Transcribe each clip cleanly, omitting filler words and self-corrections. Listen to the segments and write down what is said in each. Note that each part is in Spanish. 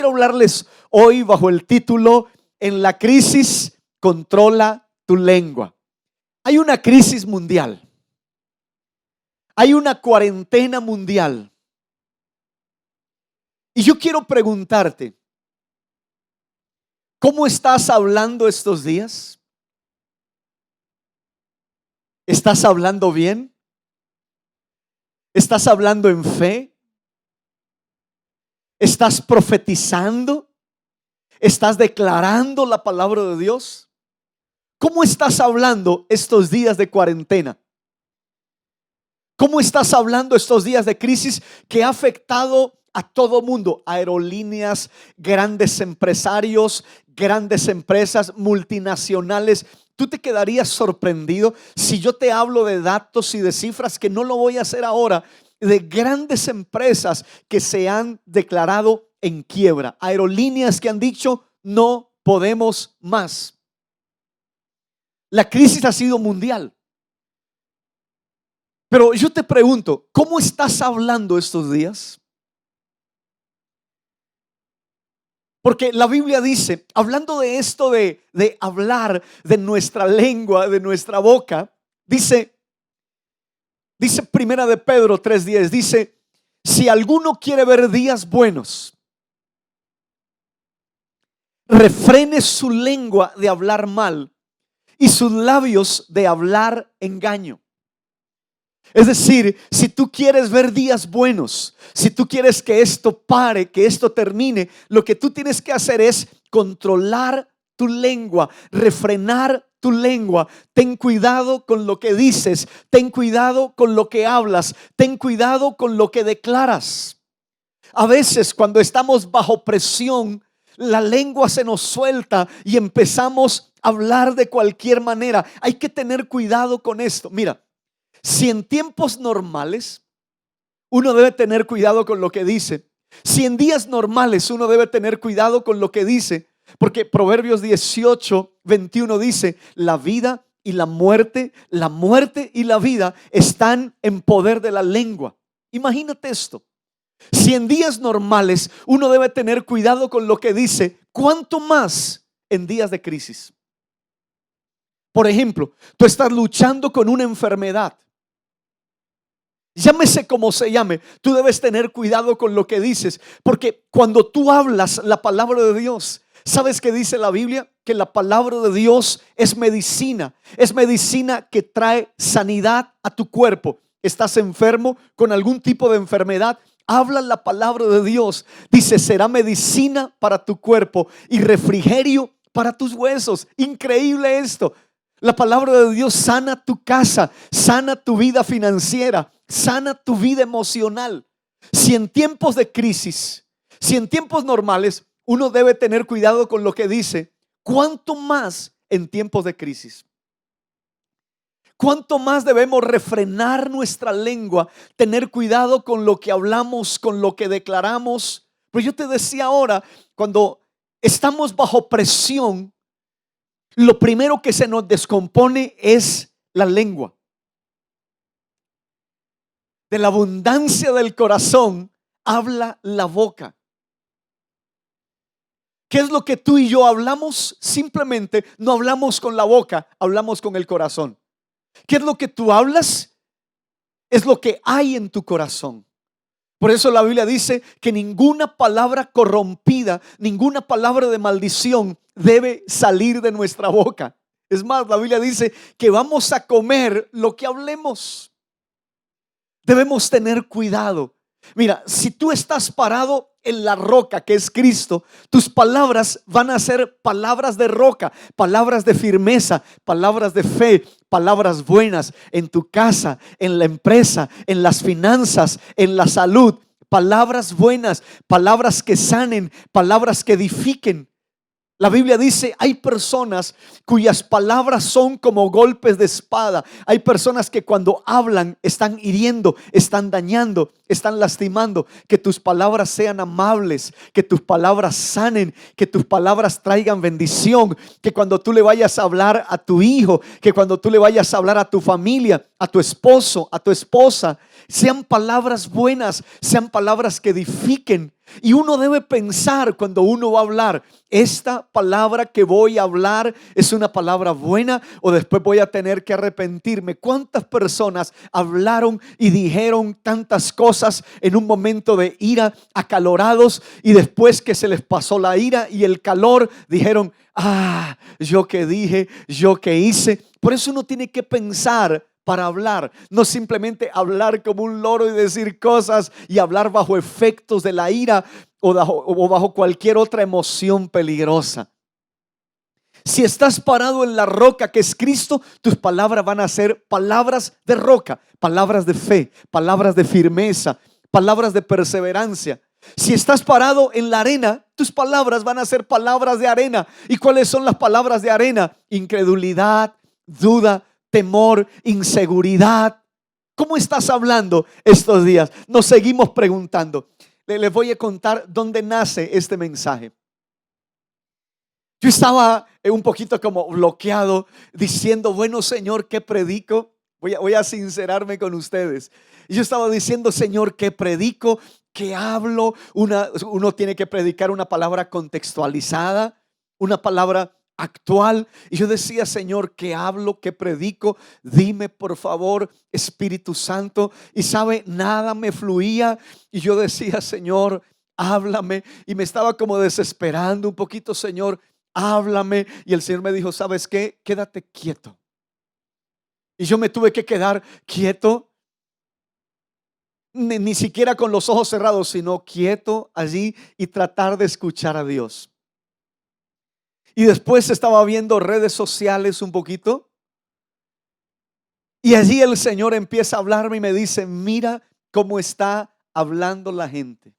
Quiero hablarles hoy bajo el título En la crisis, controla tu lengua. Hay una crisis mundial. Hay una cuarentena mundial. Y yo quiero preguntarte, ¿cómo estás hablando estos días? ¿Estás hablando bien? ¿Estás hablando en fe? ¿Estás profetizando? ¿Estás declarando la palabra de Dios? ¿Cómo estás hablando estos días de cuarentena? ¿Cómo estás hablando estos días de crisis que ha afectado a todo mundo? Aerolíneas, grandes empresarios, grandes empresas multinacionales. Tú te quedarías sorprendido si yo te hablo de datos y de cifras, que no lo voy a hacer ahora, de grandes empresas que se han declarado en quiebra. Aerolíneas que han dicho no podemos más. La crisis ha sido mundial. Pero yo te pregunto, ¿cómo estás hablando estos días? Porque la Biblia dice, hablando de esto de hablar de nuestra lengua, de nuestra boca, dice Primera de Pedro 3:10, dice, si alguno quiere ver días buenos, refrene su lengua de hablar mal y sus labios de hablar engaño. Es decir, si tú quieres ver días buenos, si tú quieres que esto pare, que esto termine, lo que tú tienes que hacer es controlar tu lengua, refrenar tu lengua. Ten cuidado con lo que dices, ten cuidado con lo que hablas, ten cuidado con lo que declaras. A veces cuando estamos bajo presión, la lengua se nos suelta y empezamos a hablar de cualquier manera. Hay que tener cuidado con esto. Mira, si en tiempos normales uno debe tener cuidado con lo que dice, si en días normales uno debe tener cuidado con lo que dice, porque Proverbios 18:21 dice, la vida y la muerte y la vida están en poder de la lengua. Imagínate esto. Si en días normales uno debe tener cuidado con lo que dice, ¿cuánto más en días de crisis? Por ejemplo, tú estás luchando con una enfermedad. Llámese como se llame, tú debes tener cuidado con lo que dices, porque cuando tú hablas la palabra de Dios, ¿sabes qué dice la Biblia? Que la palabra de Dios es medicina que trae sanidad a tu cuerpo. ¿Estás enfermo con algún tipo de enfermedad? Habla la palabra de Dios. Dice, será medicina para tu cuerpo y refrigerio para tus huesos. Increíble esto. La palabra de Dios sana tu casa, sana tu vida financiera, sana tu vida emocional. Si en tiempos de crisis, si en tiempos normales uno debe tener cuidado con lo que dice, ¿cuánto más en tiempos de crisis? ¿Cuánto más debemos refrenar nuestra lengua, tener cuidado con lo que hablamos, con lo que declaramos? Pues yo te decía ahora, cuando estamos bajo presión, lo primero que se nos descompone es la lengua. De la abundancia del corazón habla la boca. ¿Qué es lo que tú y yo hablamos? Simplemente no hablamos con la boca, hablamos con el corazón. ¿Qué es lo que tú hablas? Es lo que hay en tu corazón. Por eso la Biblia dice que ninguna palabra corrompida, ninguna palabra de maldición debe salir de nuestra boca. Es más, la Biblia dice que vamos a comer lo que hablemos. Debemos tener cuidado. Mira, si tú estás parado en la roca que es Cristo, tus palabras van a ser palabras de roca, palabras de firmeza, palabras de fe, palabras buenas en tu casa, en la empresa, en las finanzas, en la salud. Palabras buenas, palabras que sanen, palabras que edifiquen. La Biblia dice, hay personas cuyas palabras son como golpes de espada. Hay personas que cuando hablan están hiriendo, están dañando, están lastimando. Que tus palabras sean amables, que tus palabras sanen, que tus palabras traigan bendición. Que cuando tú le vayas a hablar a tu hijo, que cuando tú le vayas a hablar a tu familia, a tu esposo, a tu esposa, sean palabras buenas, sean palabras que edifiquen. Y uno debe pensar cuando uno va a hablar, esta palabra que voy a hablar es una palabra buena o después voy a tener que arrepentirme. ¿Cuántas personas hablaron y dijeron tantas cosas en un momento de ira, acalorados, y después que se les pasó la ira y el calor, dijeron, yo que dije, yo que hice? Por eso uno tiene que pensar para hablar, no simplemente hablar como un loro y decir cosas y hablar bajo efectos de la ira o bajo cualquier otra emoción peligrosa. Si estás parado en la roca que es Cristo, tus palabras van a ser palabras de roca, palabras de fe, palabras de firmeza, palabras de perseverancia. Si estás parado en la arena, tus palabras van a ser palabras de arena. ¿Y cuáles son las palabras de arena? Incredulidad, duda, temor, inseguridad. ¿Cómo estás hablando estos días? Nos seguimos preguntando. Les voy a contar dónde nace este mensaje. Yo estaba un poquito como bloqueado, diciendo, bueno, Señor, ¿qué predico? Voy a sincerarme con ustedes. Y yo estaba diciendo, Señor, ¿qué predico? ¿Qué hablo? Uno tiene que predicar una palabra contextualizada, una palabra actual. Y yo decía, Señor, ¿qué hablo? ¿Qué predico? Dime, por favor, Espíritu Santo. Y sabe, nada me fluía. Y yo decía, Señor, háblame. Y me estaba como desesperando un poquito, Señor, háblame. Y el Señor me dijo, ¿sabes qué? Quédate quieto. Y yo me tuve que quedar quieto. Ni siquiera con los ojos cerrados, sino quieto allí y tratar de escuchar a Dios. Y después estaba viendo redes sociales un poquito. Y allí el Señor empieza a hablarme y me dice, mira cómo está hablando la gente.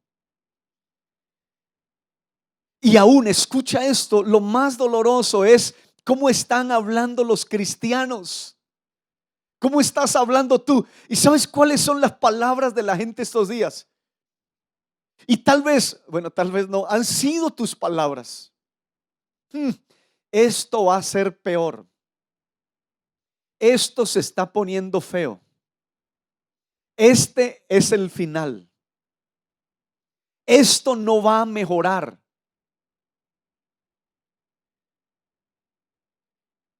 Y aún, escucha esto, lo más doloroso es cómo están hablando los cristianos. ¿Cómo estás hablando tú? ¿Y sabes cuáles son las palabras de la gente estos días? Y tal vez no, han sido tus palabras. Esto va a ser peor. Esto se está poniendo feo. Este es el final. Esto no va a mejorar.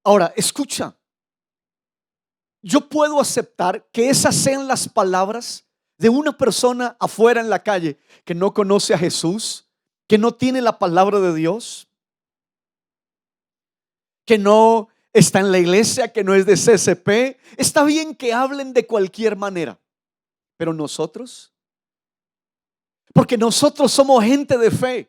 Ahora, escucha. Yo puedo aceptar que esas sean las palabras de una persona afuera en la calle que no conoce a Jesús, que no tiene la palabra de Dios, que no está en la iglesia, que no es de CCP. Está bien que hablen de cualquier manera, pero nosotros, porque nosotros somos gente de fe.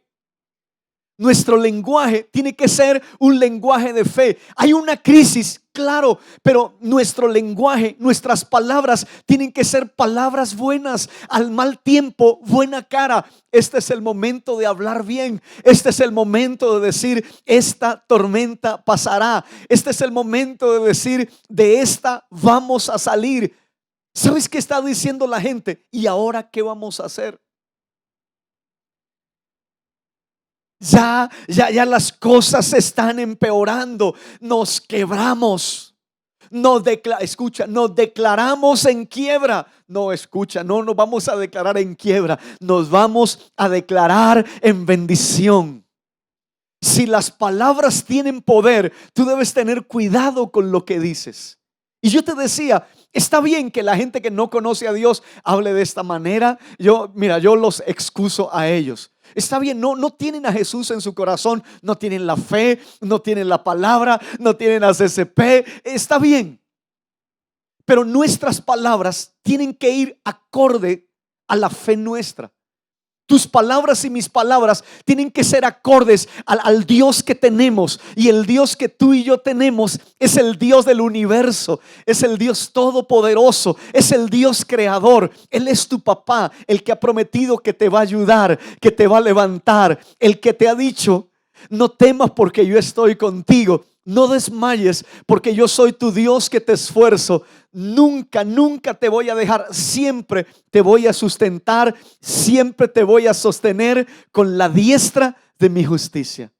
Nuestro lenguaje tiene que ser un lenguaje de fe. Hay una crisis, claro, pero nuestro lenguaje, nuestras palabras tienen que ser palabras buenas. Al mal tiempo, buena cara. Este es el momento de hablar bien. Este es el momento de decir, esta tormenta pasará. Este es el momento de decir, de esta vamos a salir. ¿Sabes qué está diciendo la gente? ¿Y ahora qué vamos a hacer? Ya las cosas se están empeorando. Nos quebramos. Nos declaramos en quiebra. No, escucha, no nos vamos a declarar en quiebra. Nos vamos a declarar en bendición. Si las palabras tienen poder, tú debes tener cuidado con lo que dices. Y yo te decía, está bien que la gente que no conoce a Dios hable de esta manera. Yo los excuso a ellos. Está bien, no tienen a Jesús en su corazón, no tienen la fe, no tienen la palabra, no tienen a CCP. Está bien, pero nuestras palabras tienen que ir acorde a la fe nuestra. Tus palabras y mis palabras tienen que ser acordes al Dios que tenemos. Y el Dios que tú y yo tenemos es el Dios del universo. Es el Dios todopoderoso. Es el Dios creador. Él es tu papá, el que ha prometido que te va a ayudar, que te va a levantar. El que te ha dicho, no temas porque yo estoy contigo. No desmayes porque yo soy tu Dios que te esfuerzo. Nunca te voy a dejar. Siempre te voy a sustentar. Siempre te voy a sostener con la diestra de mi justicia.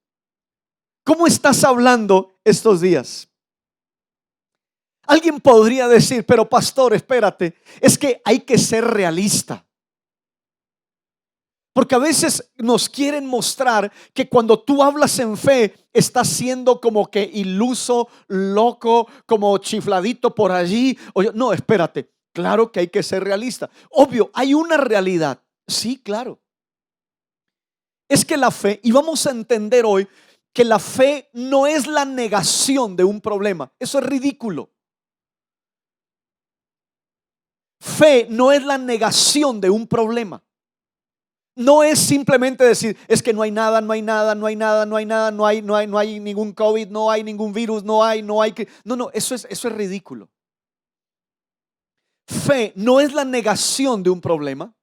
¿Cómo estás hablando estos días? Alguien podría decir, pero pastor, espérate, es que hay que ser realista. Porque a veces nos quieren mostrar que cuando tú hablas en fe, estás siendo como que iluso, loco, como chifladito por allí. No, espérate. Claro que hay que ser realista. Obvio, hay una realidad. Sí, claro. Es que la fe, y vamos a entender hoy que la fe no es la negación de un problema. Eso es ridículo. Fe no es la negación de un problema. No es simplemente decir, es que no hay nada, no hay nada, no hay nada, no hay nada, no hay ningún COVID, no hay ningún virus, no hay que. No, eso es ridículo. Fe no es la negación de un problema.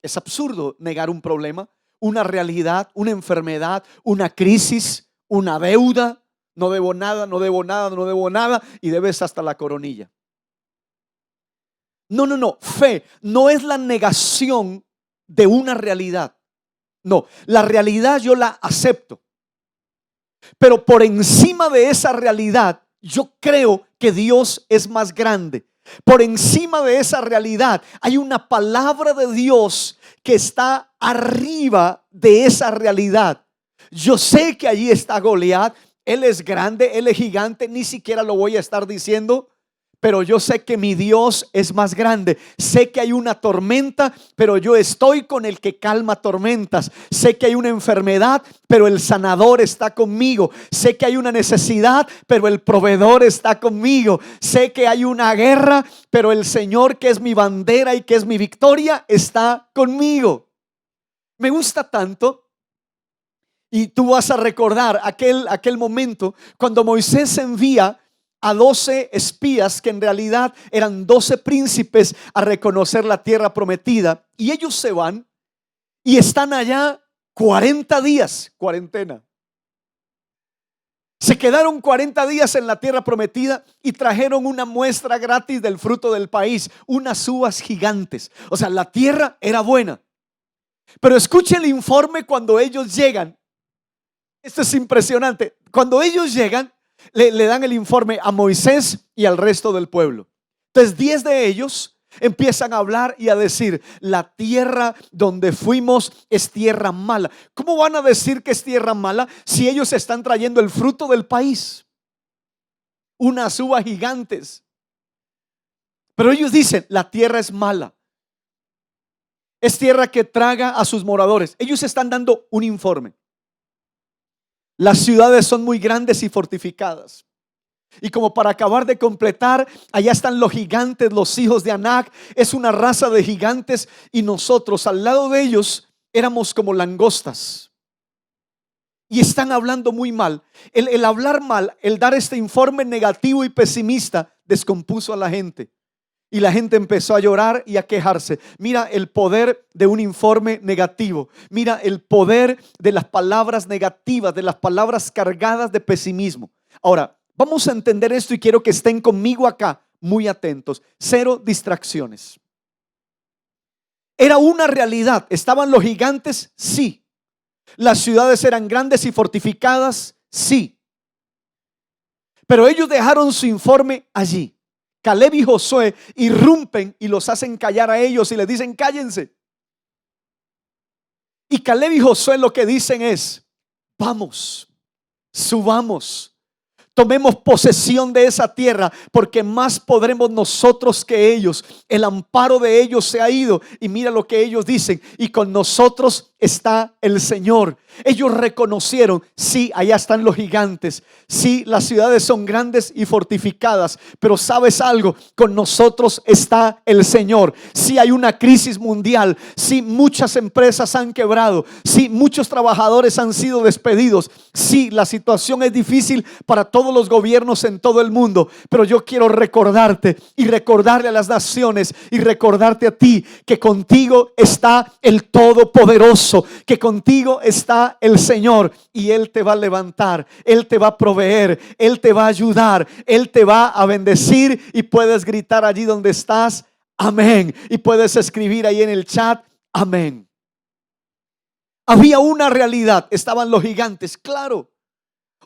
Es absurdo negar un problema, una realidad, una enfermedad, una crisis, una deuda. No debo nada, no debo nada, no debo nada y debes hasta la coronilla. No. Fe no es la negación de una realidad. No, la realidad yo la acepto. Pero por encima de esa realidad, yo creo que Dios es más grande. Por encima de esa realidad hay una palabra de Dios que está arriba de esa realidad. Yo sé que allí está Goliat. Él es grande, él es gigante. Ni siquiera lo voy a estar diciendo. Pero yo sé que mi Dios es más grande. Sé que hay una tormenta, pero yo estoy con el que calma tormentas. Sé que hay una enfermedad, pero el sanador está conmigo. Sé que hay una necesidad, pero el proveedor está conmigo. Sé que hay una guerra, pero el Señor, que es mi bandera y que es mi victoria, está conmigo. Me gusta tanto. Y tú vas a recordar aquel momento cuando Moisés envía a 12 espías, que en realidad eran 12 príncipes, a reconocer la tierra prometida. Y ellos se van y están allá 40 días, cuarentena. Se quedaron 40 días en la tierra prometida y trajeron una muestra gratis del fruto del país, unas uvas gigantes. O sea, la tierra era buena. Pero escuche el informe cuando ellos llegan. Esto es impresionante. Cuando ellos llegan, le dan el informe a Moisés y al resto del pueblo. Entonces 10 de ellos empiezan a hablar y a decir: la tierra donde fuimos es tierra mala. ¿Cómo van a decir que es tierra mala si ellos están trayendo el fruto del país? Unas uvas gigantes. Pero ellos dicen: la tierra es mala. Es tierra que traga a sus moradores. Ellos están dando un informe. Las ciudades son muy grandes y fortificadas. Y como para acabar de completar, allá están los gigantes, los hijos de Anac. Es una raza de gigantes y nosotros al lado de ellos éramos como langostas. Y están hablando muy mal. El hablar mal, el dar este informe negativo y pesimista, descompuso a la gente. Y la gente empezó a llorar y a quejarse. Mira el poder de un informe negativo. Mira el poder de las palabras negativas, de las palabras cargadas de pesimismo. Ahora, vamos a entender esto y quiero que estén conmigo acá, muy atentos. 0 distracciones. Era una realidad. ¿Estaban los gigantes? Sí. ¿Las ciudades eran grandes y fortificadas? Sí. Pero ellos dejaron su informe allí. Caleb y Josué irrumpen y los hacen callar a ellos y les dicen: cállense. Y Caleb y Josué lo que dicen es: vamos, subamos, tomemos posesión de esa tierra, porque más podremos nosotros que ellos. El amparo de ellos se ha ido. Y mira lo que ellos dicen: y con nosotros está el Señor. Ellos reconocieron: sí, allá están los gigantes, sí, las ciudades son grandes y fortificadas, pero ¿sabes algo? Con nosotros está el Señor. Sí, hay una crisis mundial, sí, muchas empresas han quebrado, sí, muchos trabajadores han sido despedidos, sí, la situación es difícil para todos los gobiernos en todo el mundo, pero yo quiero recordarte y recordarle a las naciones y recordarte a ti que contigo está el Todopoderoso, que contigo está el Señor, y Él te va a levantar, Él te va a proveer, Él te va a ayudar, Él te va a bendecir. Y puedes gritar allí donde estás: amén. Y puedes escribir ahí en el chat: amén. Había una realidad. Estaban los gigantes, claro.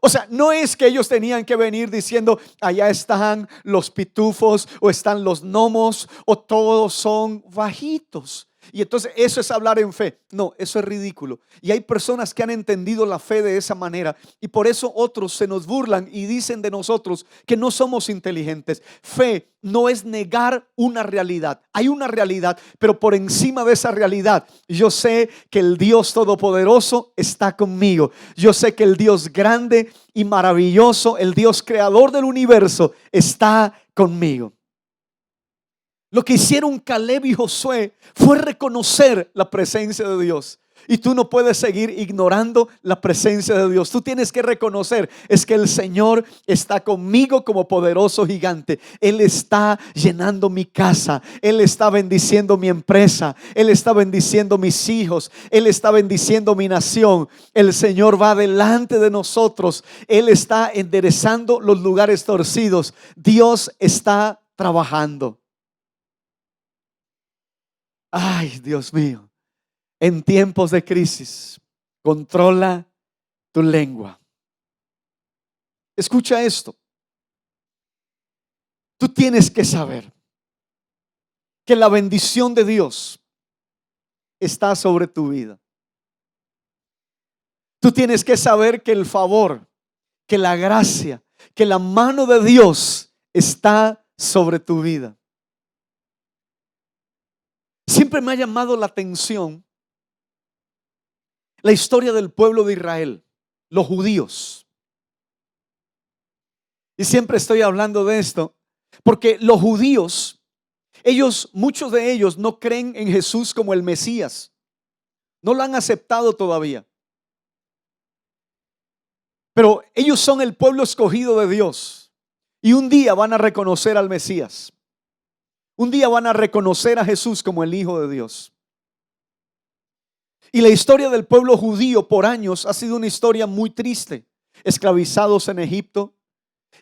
O sea, no es que ellos tenían que venir diciendo: allá están los pitufos, o están los gnomos, o todos son bajitos. y entonces eso es hablar en fe. No, eso es ridículo. Y hay personas que han entendido la fe de esa manera y por eso otros se nos burlan y dicen de nosotros que no somos inteligentes. Fe no es negar una realidad. Hay una realidad, pero por encima de esa realidad, yo sé que el Dios Todopoderoso está conmigo. Yo sé que el Dios grande y maravilloso, el Dios creador del universo, está conmigo. Lo que hicieron Caleb y Josué fue reconocer la presencia de Dios. Y tú no puedes seguir ignorando la presencia de Dios. Tú tienes que reconocer, es que el Señor está conmigo como poderoso gigante. Él está llenando mi casa. Él está bendiciendo mi empresa. Él está bendiciendo mis hijos. Él está bendiciendo mi nación. El Señor va delante de nosotros. Él está enderezando los lugares torcidos. Dios está trabajando. Ay, Dios mío. En tiempos de crisis, controla tu lengua. Escucha esto. Tú tienes que saber que la bendición de Dios está sobre tu vida. Tú tienes que saber que el favor, que la gracia, que la mano de Dios está sobre tu vida. Siempre me ha llamado la atención la historia del pueblo de Israel, los judíos. Y siempre estoy hablando de esto porque los judíos, muchos de ellos no creen en Jesús como el Mesías. No lo han aceptado todavía. Pero ellos son el pueblo escogido de Dios. Y un día van a reconocer al Mesías. Un día van a reconocer a Jesús como el Hijo de Dios. Y la historia del pueblo judío por años ha sido una historia muy triste. Esclavizados en Egipto.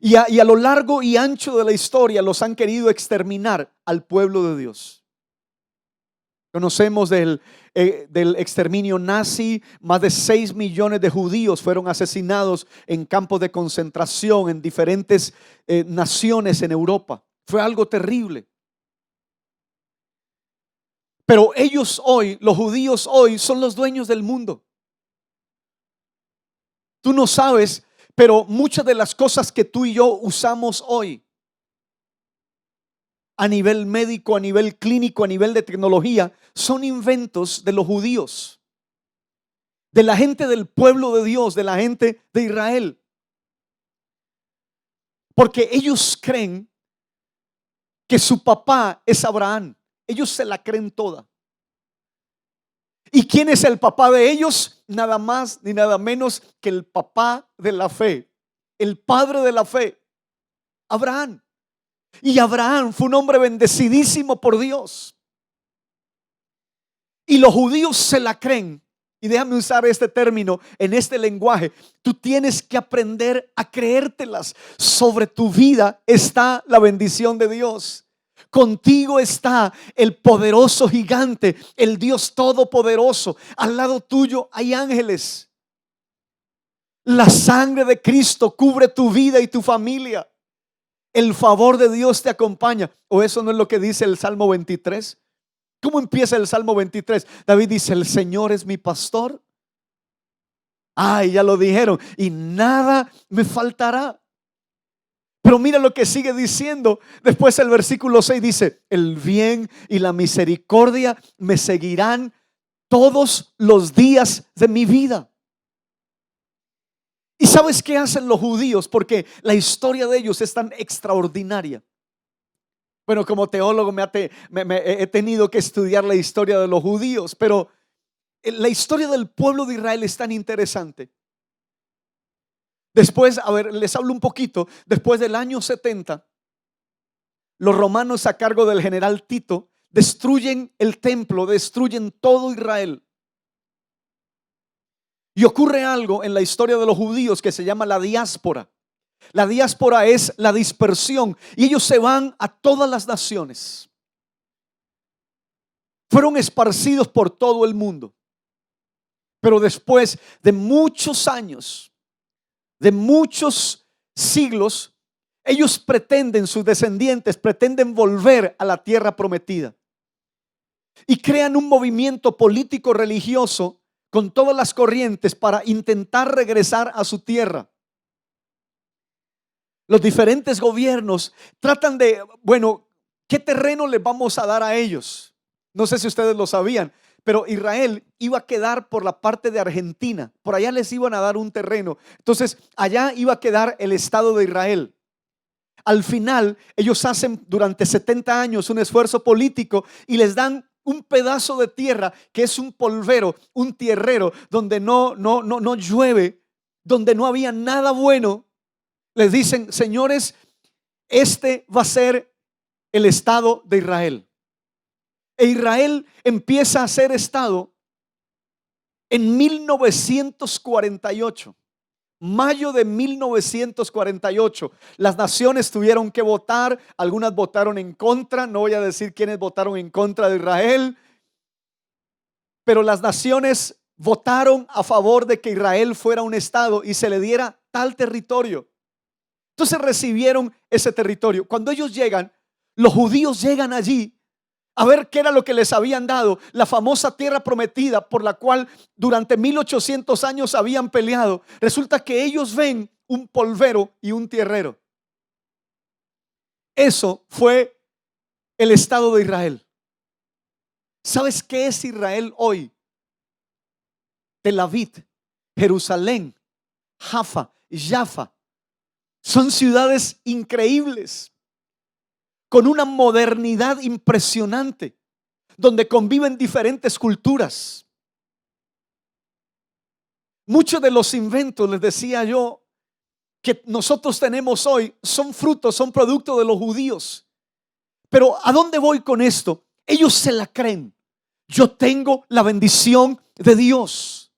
Y a lo largo y ancho de la historia los han querido exterminar al pueblo de Dios. Conocemos del exterminio nazi. Más de 6 millones de judíos fueron asesinados en campos de concentración en diferentes naciones en Europa. Fue algo terrible. Pero ellos hoy, los judíos hoy, son los dueños del mundo. Tú no sabes, pero muchas de las cosas que tú y yo usamos hoy, a nivel médico, a nivel clínico, a nivel de tecnología, son inventos de los judíos, de la gente del pueblo de Dios, de la gente de Israel. Porque ellos creen que su papá es Abraham. Ellos se la creen toda. ¿Y quién es el papá de ellos? Nada más ni nada menos que el papá de la fe, el padre de la fe, Abraham. Y Abraham fue un hombre bendecidísimo por Dios. Y los judíos se la creen. Y déjame usar este término en este lenguaje. Tú tienes que aprender a creértelas. Sobre tu vida está la bendición de Dios. Contigo está el poderoso gigante, el Dios todopoderoso. Al lado tuyo hay ángeles. La sangre de Cristo cubre tu vida y tu familia. El favor de Dios te acompaña. ¿O eso no es lo que dice el Salmo 23? ¿Cómo empieza el Salmo 23? David dice: el Señor es mi pastor. Ay, ya lo dijeron. Y nada me faltará. Pero mira lo que sigue diciendo. Después el versículo 6 dice: el bien y la misericordia me seguirán todos los días de mi vida. ¿Y sabes qué hacen los judíos? Porque la historia de ellos es tan extraordinaria. Bueno, como teólogo he tenido que estudiar la historia de los judíos, pero la historia del pueblo de Israel es tan interesante. Después, a ver, les hablo un poquito. Después del año 70, los romanos, a cargo del general Tito, destruyen el templo, destruyen todo Israel. Y ocurre algo en la historia de los judíos que se llama la diáspora. La diáspora es la dispersión y ellos se van a todas las naciones. Fueron esparcidos por todo el mundo. Pero después de muchos años, de muchos siglos, ellos pretenden, sus descendientes pretenden volver a la tierra prometida. y crean un movimiento político religioso con todas las corrientes para intentar regresar a su tierra. Los diferentes gobiernos tratan de, bueno, ¿qué terreno les vamos a dar a ellos? No sé si ustedes lo sabían, pero Israel iba a quedar por la parte de Argentina. Por allá les iban a dar un terreno. Entonces, allá iba a quedar el Estado de Israel. Al final, ellos hacen durante 70 años un esfuerzo político y les dan un pedazo de tierra que es un polvero, un tierrero, donde no llueve, donde no había nada bueno. Les dicen, señores, este va a ser el Estado de Israel. E Israel empieza a ser Estado en 1948. Mayo de 1948, las naciones tuvieron que votar, algunas votaron en contra, no voy a decir quiénes votaron en contra de Israel, pero las naciones votaron a favor de que Israel fuera un estado y se le diera tal territorio. Entonces recibieron ese territorio. Cuando ellos llegan, los judíos llegan allí a ver qué era lo que les habían dado, la famosa tierra prometida por la cual durante 1800 años habían peleado. Resulta que ellos ven un polvero y un tierrero. Eso fue el Estado de Israel. ¿Sabes qué es Israel hoy? Tel Aviv, Jerusalén, Jaffa, Jaffa. Son ciudades increíbles, con una modernidad impresionante, donde conviven diferentes culturas. Muchos de los inventos, les decía yo, que nosotros tenemos hoy son frutos, son producto de los judíos. Pero ¿a dónde voy con esto? Ellos se la creen. Yo tengo la bendición de Dios.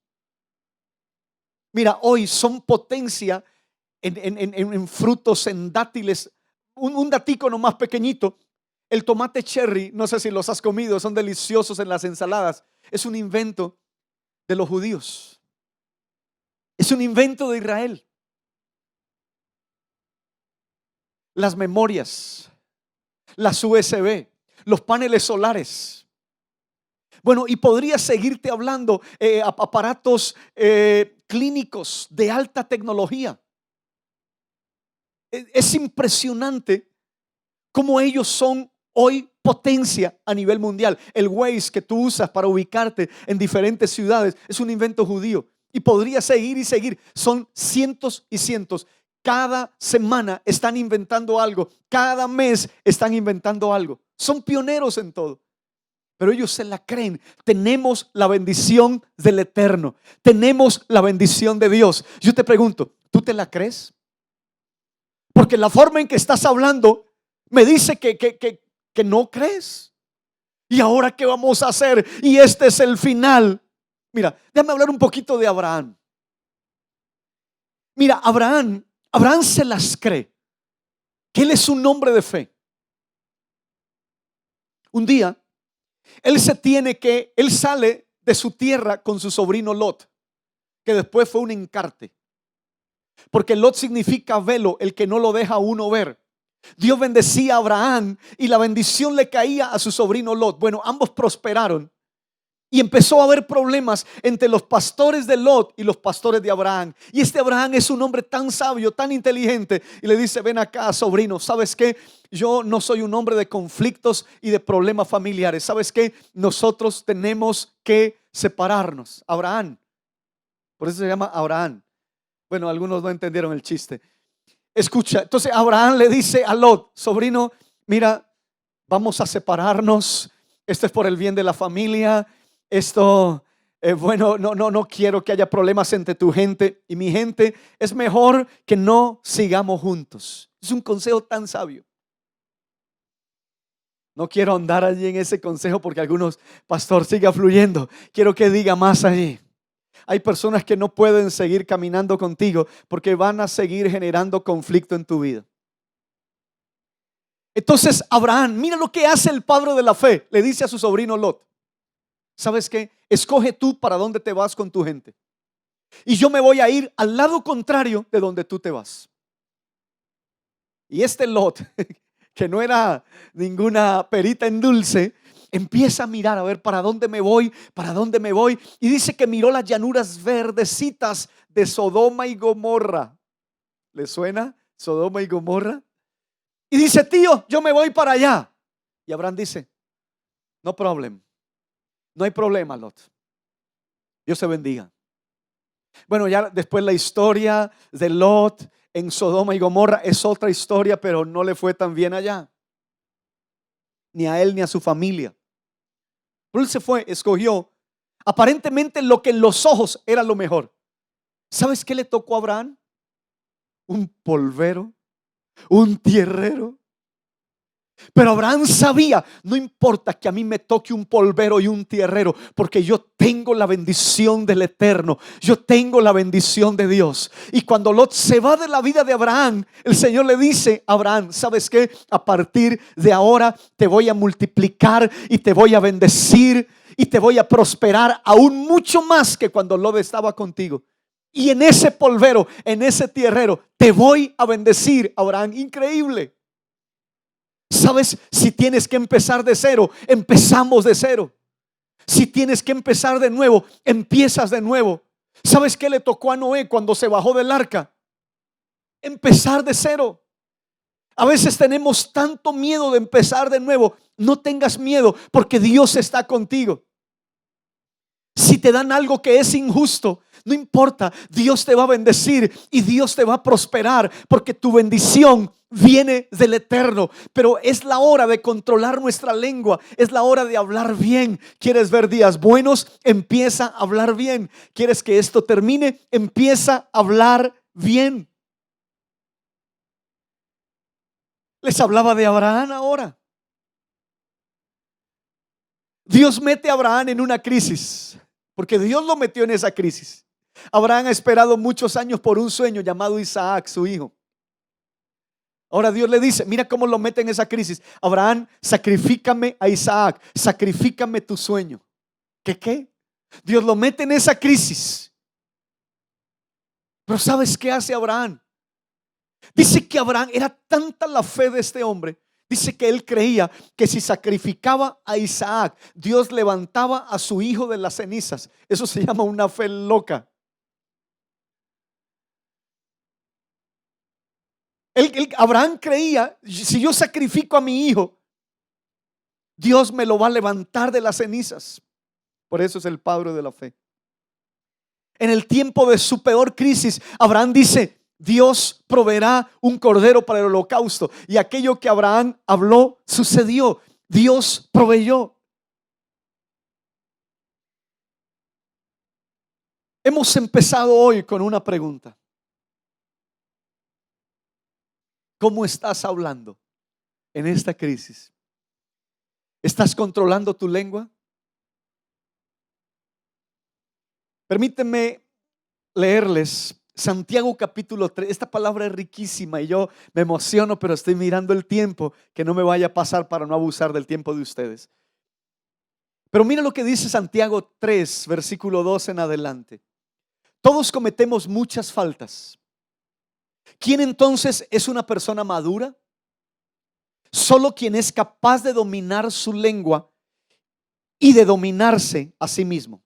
Mira, hoy son potencia en frutos, en dátiles. Un datico nomás pequeñito. El tomate cherry, no sé si los has comido, son deliciosos en las ensaladas. Es un invento de los judíos. Es un invento de Israel. Las memorias, las USB, los paneles solares. Bueno, y podría seguirte hablando aparatos clínicos de alta tecnología. Es impresionante cómo ellos son hoy potencia a nivel mundial. El Waze que tú usas para ubicarte en diferentes ciudades es un invento judío. Y podría seguir y seguir. Son cientos y cientos. Cada semana están inventando algo. Cada mes están inventando algo. Son pioneros en todo. Pero ellos se la creen. Tenemos la bendición del Eterno. Tenemos la bendición de Dios. Yo te pregunto, ¿tú te la crees? Porque la forma en que estás hablando me dice que no crees. ¿Y ahora qué vamos a hacer? Y este es el final. Mira, déjame hablar un poquito de Abraham. Mira, Abraham se las cree, que él es un hombre de fe. Un día, él sale de su tierra con su sobrino Lot, que después fue un encarte. Porque Lot significa velo, el que no lo deja a uno ver. Dios bendecía a Abraham y la bendición le caía a su sobrino Lot. Bueno, ambos prosperaron y empezó a haber problemas entre los pastores de Lot y los pastores de Abraham. Y este Abraham es un hombre tan sabio, tan inteligente, y le dice: ven acá, sobrino, ¿sabes qué? Yo no soy un hombre de conflictos y de problemas familiares. ¿Sabes qué? Nosotros tenemos que separarnos. Abraham, por eso se llama Abraham. Bueno, algunos no entendieron el chiste. Escucha, entonces Abraham le dice a Lot: sobrino, mira, vamos a separarnos. Esto es por el bien de la familia. Esto, bueno, no quiero que haya problemas entre tu gente y mi gente. Es mejor que no sigamos juntos. Es un consejo tan sabio. No quiero andar allí en ese consejo porque algunos, pastor, siga fluyendo. Quiero que diga más allí. Hay personas que no pueden seguir caminando contigo porque van a seguir generando conflicto en tu vida. Entonces Abraham, mira lo que hace el padre de la fe. Le dice a su sobrino Lot: ¿sabes qué? Escoge tú para dónde te vas con tu gente. Y yo me voy a ir al lado contrario de donde tú te vas. Y este Lot, que no era ninguna perita en dulce, empieza a mirar a ver para dónde me voy, para dónde me voy. Y dice que miró las llanuras verdecitas de Sodoma y Gomorra. ¿Le suena Sodoma y Gomorra? Y dice, tío, yo me voy para allá. Y Abraham dice, no problem, no hay problema, Lot. Dios te bendiga. Bueno, ya después la historia de Lot en Sodoma y Gomorra es otra historia, pero no le fue tan bien allá, ni a él ni a su familia. Pero él se fue, escogió aparentemente lo que en los ojos era lo mejor. ¿Sabes qué le tocó a Abraham? Un polvero, un tierrero. Pero Abraham sabía, no importa que a mí me toque un polvero y un tierrero, porque yo tengo la bendición del Eterno, yo tengo la bendición de Dios. Y cuando Lot se va de la vida de Abraham, el Señor le dice a Abraham, ¿sabes qué? A partir de ahora te voy a multiplicar y te voy a bendecir y te voy a prosperar aún mucho más que cuando Lot estaba contigo. Y en ese polvero, en ese tierrero, te voy a bendecir, Abraham. Increíble. ¿Sabes? Si tienes que empezar de cero, empezamos de cero. Si tienes que empezar de nuevo, empiezas de nuevo. ¿Sabes qué le tocó a Noé cuando se bajó del arca? Empezar de cero. A veces tenemos tanto miedo de empezar de nuevo. No tengas miedo, porque Dios está contigo. Si te dan algo que es injusto, no importa, Dios te va a bendecir y Dios te va a prosperar, porque tu bendición viene del Eterno. Pero es la hora de controlar nuestra lengua, es la hora de hablar bien. ¿Quieres ver días buenos? Empieza a hablar bien. ¿Quieres que esto termine? Empieza a hablar bien. Les hablaba de Abraham ahora. Dios mete a Abraham en una crisis, porque Dios lo metió en esa crisis. Abraham ha esperado muchos años por un sueño llamado Isaac, su hijo. Ahora Dios le dice, mira cómo lo mete en esa crisis. Abraham, sacrifícame a Isaac, sacrifícame tu sueño. ¿Qué? Dios lo mete en esa crisis. Pero ¿sabes qué hace Abraham? Dice que Abraham, era tanta la fe de este hombre, dice que él creía que si sacrificaba a Isaac, Dios levantaba a su hijo de las cenizas. Eso se llama una fe loca. Abraham creía, si yo sacrifico a mi hijo, Dios me lo va a levantar de las cenizas. Por eso es el padre de la fe. En el tiempo de su peor crisis, Abraham dice, Dios proveerá un cordero para el holocausto. Y aquello que Abraham habló sucedió. Dios proveyó. Hemos empezado hoy con una pregunta. ¿Cómo estás hablando en esta crisis? ¿Estás controlando tu lengua? Permíteme leerles Santiago capítulo 3. Esta palabra es riquísima y yo me emociono, pero estoy mirando el tiempo, que no me vaya a pasar para no abusar del tiempo de ustedes. Pero mira lo que dice Santiago 3, versículo 2 en adelante. Todos cometemos muchas faltas. ¿Quién entonces es una persona madura? Solo quien es capaz de dominar su lengua y de dominarse a sí mismo.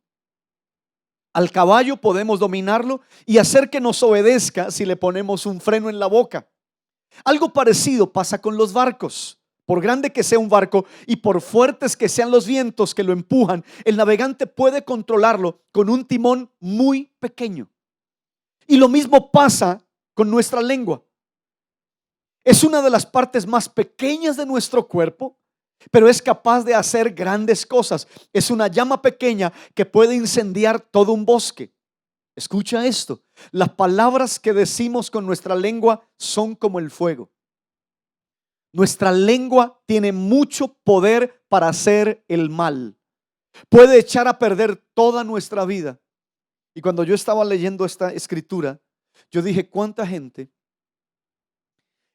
Al caballo podemos dominarlo y hacer que nos obedezca si le ponemos un freno en la boca. Algo parecido pasa con los barcos. Por grande que sea un barco y por fuertes que sean los vientos que lo empujan, el navegante puede controlarlo con un timón muy pequeño. Y lo mismo pasa con nuestra lengua. Es una de las partes más pequeñas de nuestro cuerpo, pero es capaz de hacer grandes cosas. Es una llama pequeña que puede incendiar todo un bosque. Escucha esto: las palabras que decimos con nuestra lengua son como el fuego. Nuestra lengua tiene mucho poder para hacer el mal. Puede echar a perder toda nuestra vida. Y cuando yo estaba leyendo esta escritura, yo dije, ¿cuánta gente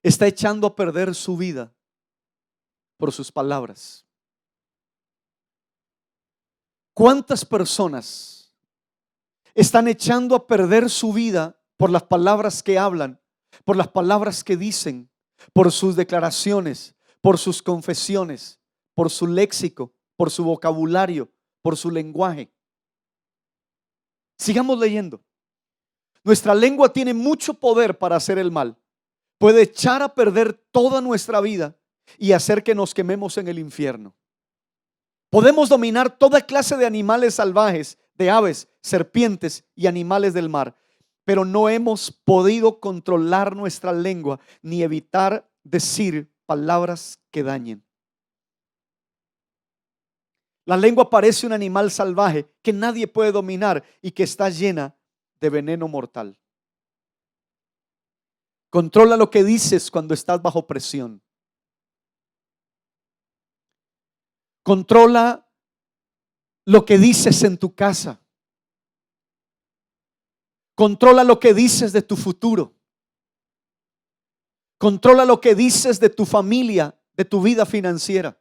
está echando a perder su vida por sus palabras? ¿Cuántas personas están echando a perder su vida por las palabras que hablan, por las palabras que dicen, por sus declaraciones, por sus confesiones, por su léxico, por su vocabulario, por su lenguaje. Sigamos leyendo. Nuestra lengua tiene mucho poder para hacer el mal. Puede echar a perder toda nuestra vida y hacer que nos quememos en el infierno. Podemos dominar toda clase de animales salvajes, de aves, serpientes y animales del mar, pero no hemos podido controlar nuestra lengua ni evitar decir palabras que dañen. La lengua parece un animal salvaje que nadie puede dominar y que está llena de veneno mortal. Controla lo que dices cuando estás bajo presión. Controla lo que dices en tu casa. Controla lo que dices de tu futuro. Controla lo que dices de tu familia, de tu vida financiera.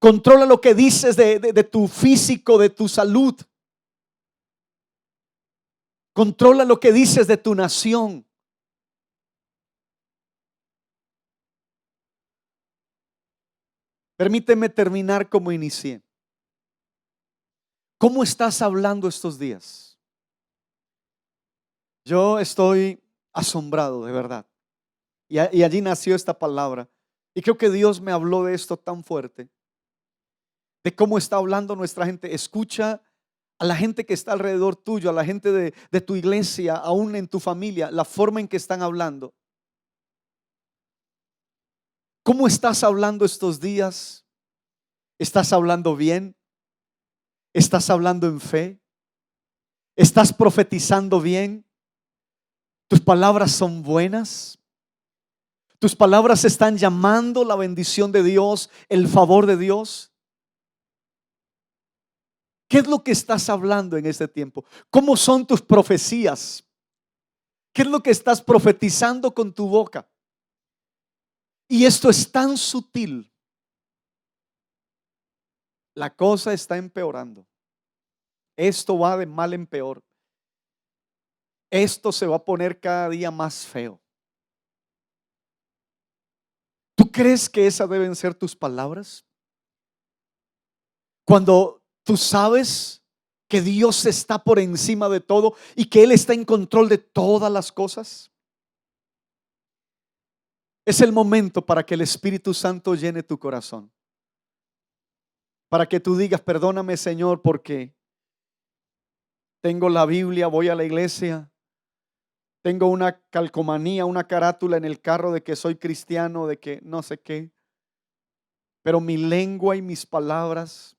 Controla lo que dices de tu físico, de tu salud. Controla lo que dices de tu nación. Permíteme terminar como inicié. ¿Cómo estás hablando estos días? Yo estoy asombrado, de verdad. Y allí nació esta palabra. Y creo que Dios me habló de esto tan fuerte. De cómo está hablando nuestra gente. Escucha a la gente que está alrededor tuyo, a la gente de tu iglesia, aún en tu familia, la forma en que están hablando. ¿Cómo estás hablando estos días? ¿Estás hablando bien? ¿Estás hablando en fe? ¿Estás profetizando bien? ¿Tus palabras son buenas? ¿Tus palabras están llamando la bendición de Dios, el favor de Dios? ¿Qué es lo que estás hablando en este tiempo? ¿Cómo son tus profecías? ¿Qué es lo que estás profetizando con tu boca? Y esto es tan sutil. La cosa está empeorando. Esto va de mal en peor. Esto se va a poner cada día más feo. ¿Tú crees que esas deben ser tus palabras? Cuando tú sabes que Dios está por encima de todo y que Él está en control de todas las cosas. Es el momento para que el Espíritu Santo llene tu corazón. Para que tú digas, perdóname, Señor, porque tengo la Biblia, voy a la iglesia, tengo una calcomanía, una carátula en el carro de que soy cristiano, de que no sé qué. Pero mi lengua y mis palabras,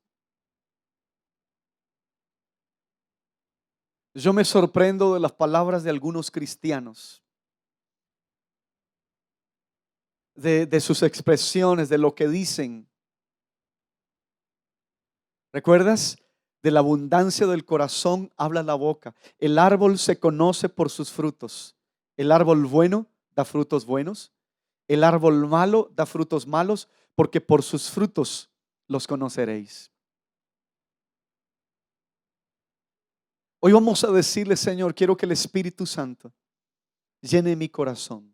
yo me sorprendo de las palabras de algunos cristianos, de sus expresiones, de lo que dicen. ¿Recuerdas? De la abundancia del corazón habla la boca. El árbol se conoce por sus frutos. El árbol bueno da frutos buenos. El árbol malo da frutos malos, porque por sus frutos los conoceréis. Hoy vamos a decirle, Señor, quiero que el Espíritu Santo llene mi corazón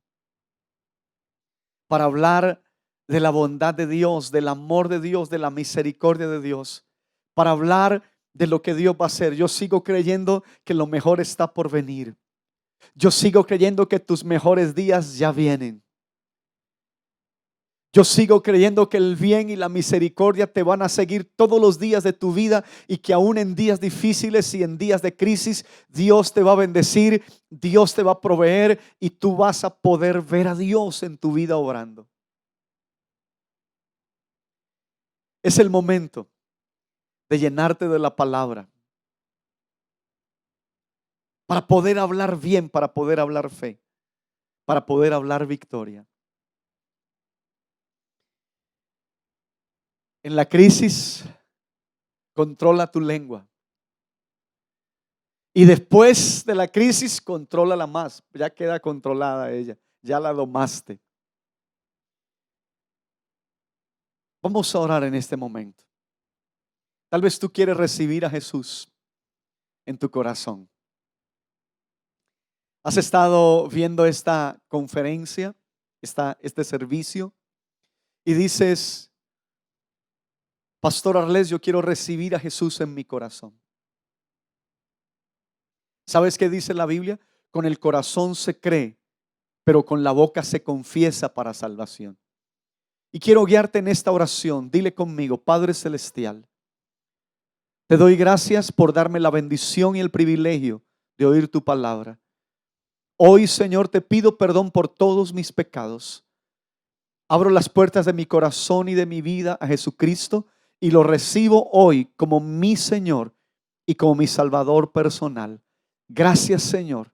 para hablar de la bondad de Dios, del amor de Dios, de la misericordia de Dios, para hablar de lo que Dios va a hacer. Yo sigo creyendo que lo mejor está por venir. Yo sigo creyendo que tus mejores días ya vienen. Yo sigo creyendo que el bien y la misericordia te van a seguir todos los días de tu vida y que aún en días difíciles y en días de crisis, Dios te va a bendecir, Dios te va a proveer y tú vas a poder ver a Dios en tu vida obrando. Es el momento de llenarte de la palabra para poder hablar bien, para poder hablar fe, para poder hablar victoria. En la crisis, controla tu lengua. Y después de la crisis, contrólala más. Ya queda controlada ella. Ya la domaste. Vamos a orar en este momento. Tal vez tú quieres recibir a Jesús en tu corazón. Has estado viendo esta conferencia, este servicio, y dices, Pastor Arles, yo quiero recibir a Jesús en mi corazón. ¿Sabes qué dice la Biblia? Con el corazón se cree, pero con la boca se confiesa para salvación. Y quiero guiarte en esta oración. Dile conmigo: Padre Celestial, te doy gracias por darme la bendición y el privilegio de oír tu palabra. Hoy, Señor, te pido perdón por todos mis pecados. Abro las puertas de mi corazón y de mi vida a Jesucristo y lo recibo hoy como mi Señor y como mi Salvador personal. Gracias, Señor.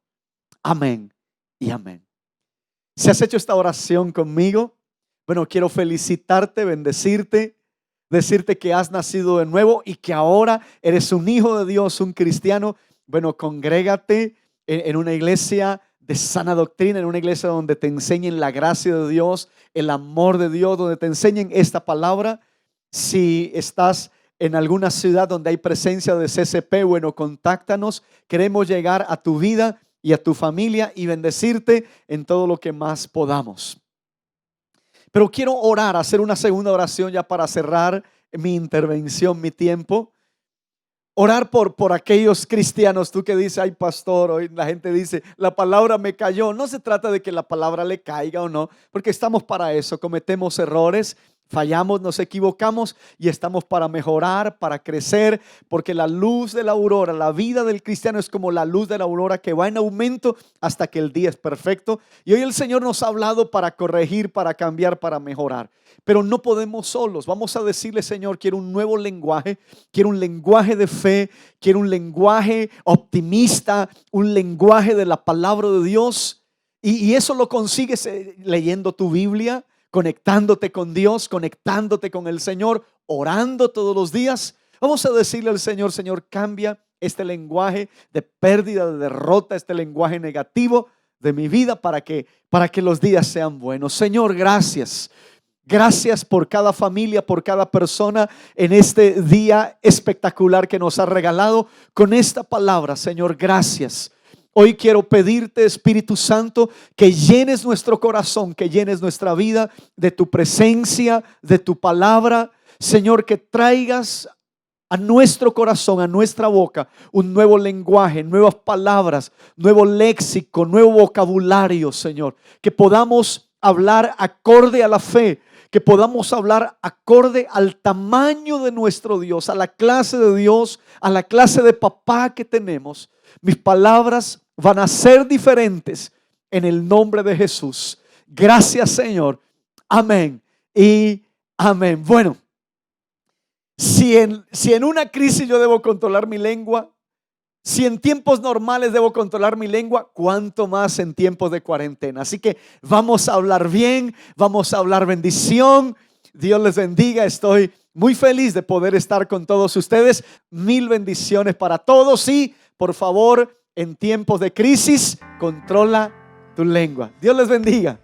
Amén y amén. Si has hecho esta oración conmigo, bueno, quiero felicitarte, bendecirte, decirte que has nacido de nuevo y que ahora eres un hijo de Dios, un cristiano. Bueno, congrégate en una iglesia de sana doctrina, en una iglesia donde te enseñen la gracia de Dios, el amor de Dios, donde te enseñen esta palabra. Si estás en alguna ciudad donde hay presencia de CCP, bueno, contáctanos. Queremos llegar a tu vida y a tu familia y bendecirte en todo lo que más podamos. Pero quiero orar, hacer una segunda oración ya para cerrar mi intervención, mi tiempo. Orar por aquellos cristianos, tú que dices: ay pastor, hoy la gente dice, la palabra me cayó. No se trata de que la palabra le caiga o no, porque estamos para eso, cometemos errores, fallamos, nos equivocamos y estamos para mejorar, para crecer, porque la luz de la aurora, la vida del cristiano es como la luz de la aurora que va en aumento hasta que el día es perfecto. Y hoy el Señor nos ha hablado para corregir, para cambiar, para mejorar. Pero no podemos solos. Vamos a decirle: Señor, quiero un nuevo lenguaje, quiero un lenguaje de fe, quiero un lenguaje optimista, un lenguaje de la palabra de Dios. Y eso lo consigues leyendo tu Biblia, conectándote con Dios, conectándote con el Señor, orando todos los días. Vamos a decirle al Señor: Señor, cambia este lenguaje de pérdida, de derrota, este lenguaje negativo de mi vida para que los días sean buenos. Señor, gracias. Gracias por cada familia, por cada persona en este día espectacular que nos ha regalado con esta palabra. Señor, gracias. Hoy quiero pedirte, Espíritu Santo, que llenes nuestro corazón, que llenes nuestra vida de tu presencia, de tu palabra. Señor, que traigas a nuestro corazón, a nuestra boca, un nuevo lenguaje, nuevas palabras, nuevo léxico, nuevo vocabulario, Señor. Que podamos hablar acorde a la fe, que podamos hablar acorde al tamaño de nuestro Dios, a la clase de Dios, a la clase de papá que tenemos. Mis palabras van a ser diferentes en el nombre de Jesús. Gracias, Señor. Amén y amén. Bueno, si en una crisis yo debo controlar mi lengua, si en tiempos normales debo controlar mi lengua, ¿cuánto más en tiempos de cuarentena? Así que vamos a hablar bien, vamos a hablar bendición. Dios les bendiga. Estoy muy feliz de poder estar con todos ustedes. Mil bendiciones para todos y, por favor, en tiempos de crisis, controla tu lengua. Dios les bendiga.